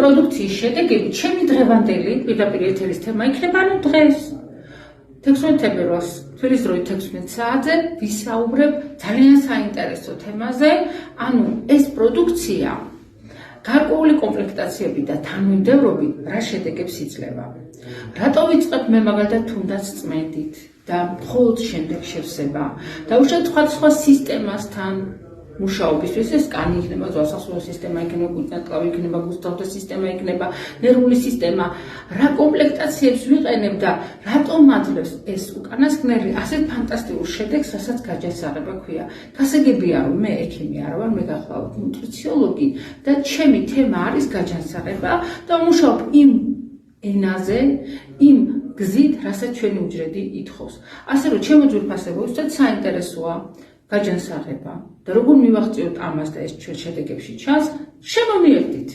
პროდუქციის შედეგები ჩემი დღევანდელი პირდაპირ ეთერის თემა იქნება, ანუ დღეს 16 თებერვალს თბილისდროით 16 საათზე ვისაუბრებ ძალიან საინტერესო თემაზე, ანუ ეს პროდუქცია გარკვეული კომპლექტაციები და თანმიმდევრობით რა შედეგებს იძლევა. რატო ვიწყებ მე მაგალითად თუნდაც წმენდით და მხოლოდ შემდეგ შევსება და უშუალოდ სხვა სისტემასთან მუშაობისთვის ეს კანი იქნება, ზღვასახსოვრო სისტემა იქნება, გულწნეთკლავი იქნება, გუსთავთა სისტემა იქნება, ნერვული სისტემა, რა კომპლექტაციებს ვიყენებ და რატომ აძლევს ეს უკანასკნელი ასეთ ფანტასტიკურ შედეგს, რასაც გაჯანსაღება ქვია. გასაგებია, რომ მე ექიმი არ ვარ, მე გახლავთ ნუტრიციოლოგი და ჩემი თემა არის გაჯანსაღება და ვმუშაობ იმ ენაზე, იმ გზით, რასაც ჩვენი უჯრედი ითხოვს. ასე რომ ჩემო ძვირფასებო, საინტერესოა გაჯანსაღება და როგორ მივახციოთ ამას და ეს ჩვენ შედეგებში ჩანს, შემომიერთდით.